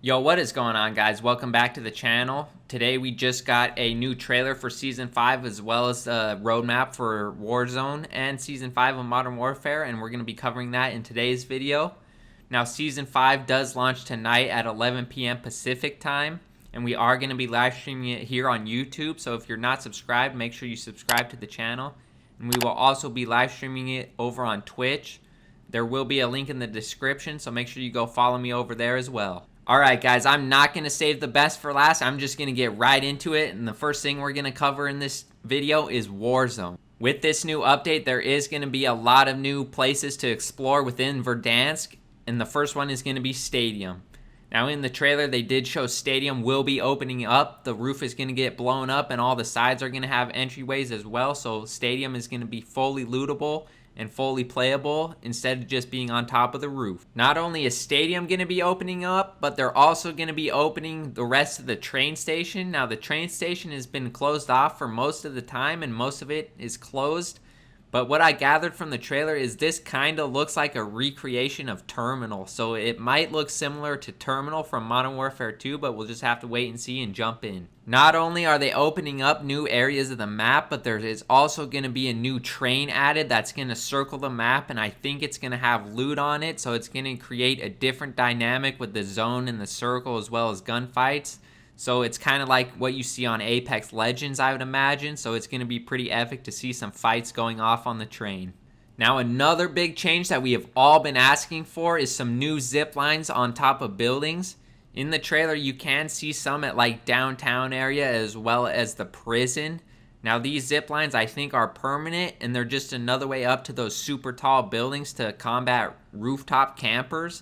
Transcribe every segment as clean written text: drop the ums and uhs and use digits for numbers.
Yo, what is going on, guys? Welcome back to the channel. Today we just got a new trailer for Season 5 as well as the roadmap for Warzone and Season 5 of Modern Warfare, and we're going to be covering that in today's video. Now, Season 5 does launch tonight at 11 p.m. Pacific time, and we are going to be live streaming it here on YouTube, so if you're not subscribed, make sure you subscribe to the channel. And we will also be live streaming it over on Twitch. There will be a link in the description, so make sure you go follow me over there as well. Alright guys, I'm not going to save the best for last. I'm just going to get right into it. And the first thing we're going to cover in this video is Warzone. With this new update, there is going to be a lot of new places to explore within Verdansk. And the first one is going to be Stadium. Now in the trailer, they did show Stadium will be opening up. The roof is going to get blown up and all the sides are going to have entryways as well. So Stadium is going to be fully lootable and fully playable instead of just being on top of the roof. Not only is Stadium going to be opening up, but they're also going to be opening the rest of the train station. Now the train station has been closed off for most of the time and most of it is closed. But what I gathered from the trailer is this kind of looks like a recreation of Terminal. So it might look similar to Terminal from Modern Warfare 2, but we'll just have to wait and see and jump in. Not only are they opening up new areas of the map, but there is also going to be a new train added that's going to circle the map, and I think it's going to have loot on it. So it's going to create a different dynamic with the zone and the circle as well as gunfights. So it's kind of like what you see on Apex Legends, I would imagine. So it's going to be pretty epic to see some fights going off on the train. Now another big change that we have all been asking for is some new zip lines on top of buildings. In the trailer you can see some at like downtown area as well as the prison. Now these zip lines I think are permanent and they're just another way up to those super tall buildings to combat rooftop campers.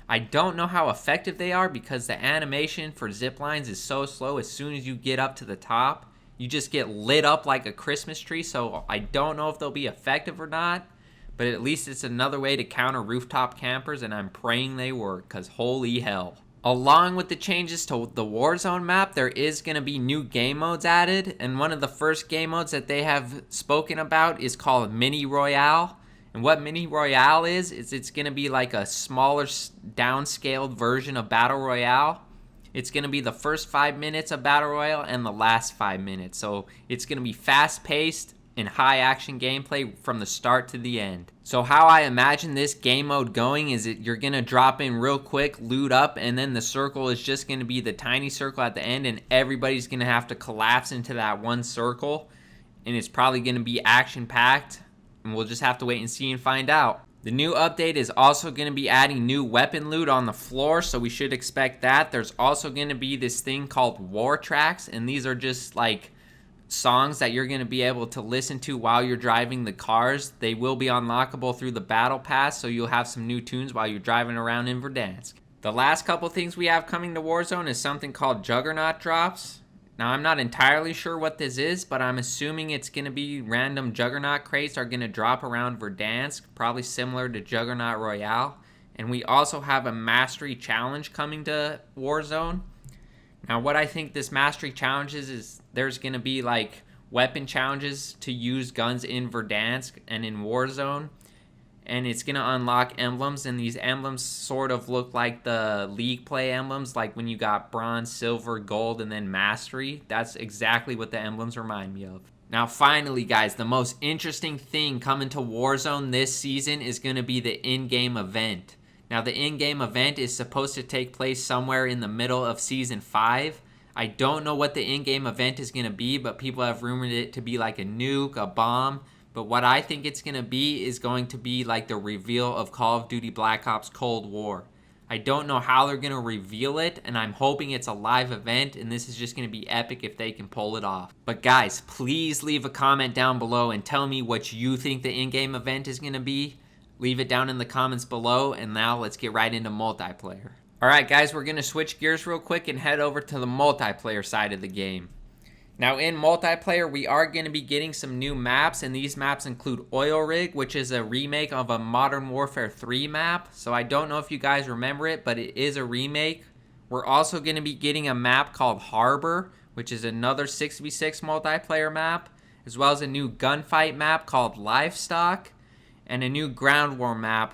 I don't know how effective they are because the animation for zip lines is so slow. As soon as you get up to the top, you just get lit up like a Christmas tree. So I don't know if they'll be effective or not, but at least it's another way to counter rooftop campers, and I'm praying they work because holy hell. Along with the changes to the Warzone map, there is going to be new game modes added, and one of the first game modes that they have spoken about is called Mini Royale. And what Mini Royale is it's going to be like a smaller downscaled version of Battle Royale. It's going to be the first 5 minutes of Battle Royale and the last 5 minutes. So it's going to be fast paced and high action gameplay from the start to the end. So how I imagine this game mode going is that you're going to drop in real quick, loot up, and then the circle is just going to be the tiny circle at the end, and everybody's going to have to collapse into that one circle. And it's probably going to be action packed. And we'll just have to wait and see and find out. The new update is also going to be adding new weapon loot on the floor, so we should expect that. There's also going to be this thing called war tracks, and these are just like songs that you're going to be able to listen to while you're driving the cars. They will be unlockable through the battle pass, so you'll have some new tunes while you're driving around in Verdansk. The last couple things we have coming to Warzone is something called Juggernaut drops. Now, I'm not entirely sure what this is, but I'm assuming it's going to be random Juggernaut crates are going to drop around Verdansk, probably similar to Juggernaut Royale. And we also have a Mastery Challenge coming to Warzone. Now, what I think this Mastery Challenge is there's going to be like weapon challenges to use guns in Verdansk and in Warzone. And it's going to unlock emblems, and these emblems sort of look like the league play emblems, like when you got bronze, silver, gold, and then mastery. That's exactly what the emblems remind me of. Now finally guys, the most interesting thing coming to Warzone this season is going to be the in-game event. Now the in-game event is supposed to take place somewhere in the middle of Season 5. I don't know what the in-game event is going to be, but people have rumored it to be like a nuke, a bomb. But what I think it's going to be is going to be like the reveal of Call of Duty Black Ops Cold War. I don't know how they're going to reveal it, and I'm hoping it's a live event, and this is just going to be epic if they can pull it off. But guys, please leave a comment down below and tell me what you think the in-game event is going to be. Leave it down in the comments below, and now let's get right into multiplayer. Alright guys, we're going to switch gears real quick and head over to the multiplayer side of the game. Now in multiplayer, we are going to be getting some new maps, and these maps include Oil Rig, which is a remake of a Modern Warfare 3 map. So I don't know if you guys remember it, but it is a remake. We're also going to be getting a map called Harbor, which is another 6v6 multiplayer map, as well as a new gunfight map called Livestock, and a new ground war map,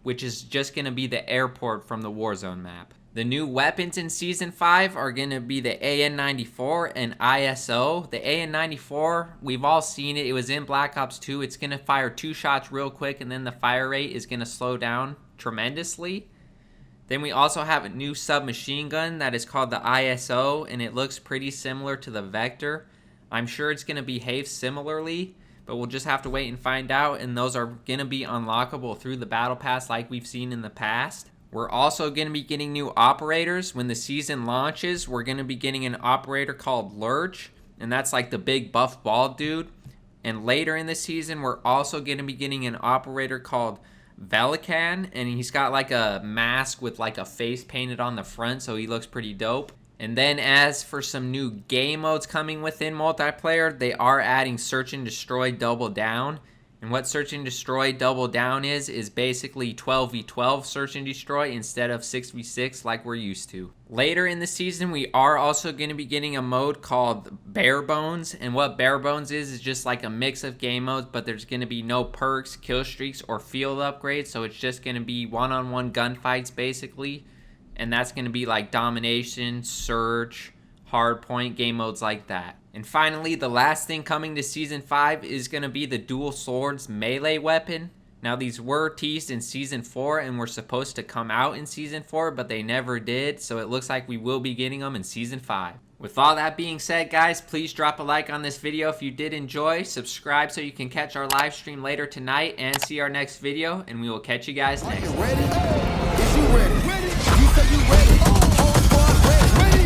which is just going to be the airport from the Warzone map. The new weapons in Season 5 are going to be the AN-94 and ISO. The AN-94, we've all seen it. It was in Black Ops 2. It's going to fire 2 shots real quick, and then the fire rate is going to slow down tremendously. Then we also have a new submachine gun that is called the ISO, and it looks pretty similar to the Vector. I'm sure it's going to behave similarly, but we'll just have to wait and find out, and those are going to be unlockable through the Battle Pass like we've seen in the past. We're also going to be getting new operators. When the season launches, we're going to be getting an operator called Lurch, and that's like the big buff bald dude. And later in the season, we're also going to be getting an operator called Velikan, and he's got like a mask with like a face painted on the front, so he looks pretty dope. And then as for some new game modes coming within multiplayer, they are adding Search and Destroy Double Down. And what Search and Destroy Double Down is basically 12v12 Search and Destroy instead of 6v6 like we're used to. Later in the season, we are also going to be getting a mode called Bare Bones. And what Bare Bones is just like a mix of game modes, but there's going to be no perks, kill streaks, or field upgrades. So it's just going to be one-on-one gunfights basically. And that's going to be like Domination, Surge, Hardpoint, game modes like that. And finally, the last thing coming to Season 5 is going to be the Dual Swords melee weapon. Now, these were teased in Season 4 and were supposed to come out in Season 4, but they never did. So it looks like we will be getting them in Season 5. With all that being said, guys, please drop a like on this video if you did enjoy. Subscribe so you can catch our live stream later tonight and see our next video. And we will catch you guys next time. Ready? Is you ready? Ready? You say you ready? Whole squad ready?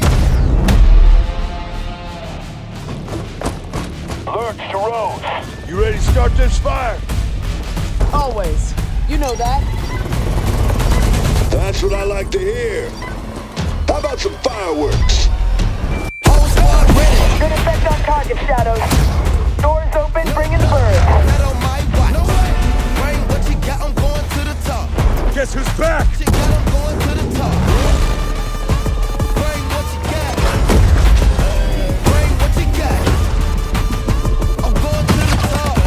Lurch to Rose. You ready to start this fire? Always. You know that. That's what I like to hear. How about some fireworks? Whole squad ready? Good effect on target, Shadows. Doors open, bring in the birds. Not on my watch. No way. Bring what you got, I'm going to the top. Guess who's back? What you got, I'm going to the top. Bring what you got. Bring what you got. I'm going to the top.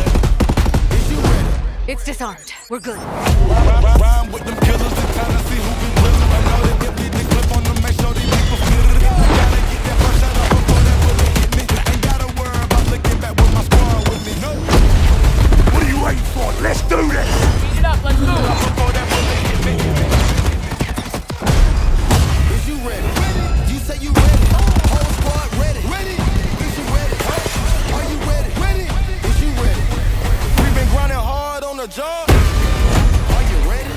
Is you ready? It's disarmed. We're good. Rhyme with them killers and kind of see who be willing. I know they get the clip on them, make sure these people feel it. Gotta get that first shot up before that bullet hit me. Ain't gotta worry about looking back with my squad with me. No. What are you waiting for? Let's do this! Get up, let's go. Before that bullet hit me. Is you ready? You say you ready? Whole squad ready? Ready? Is you ready? Are you ready? Ready? Is you ready? We've been grinding hard on the job. Are you ready?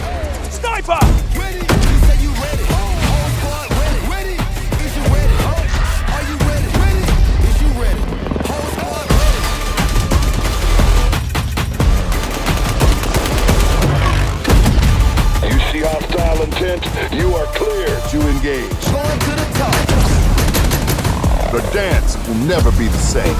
Sniper! Ready? You say you ready? Whole squad ready? Ready? Is you ready? Are you ready? Ready? Is you ready? Whole squad ready? You see hostile intent? You are clear to engage. Going to the top. The dance will never be the same.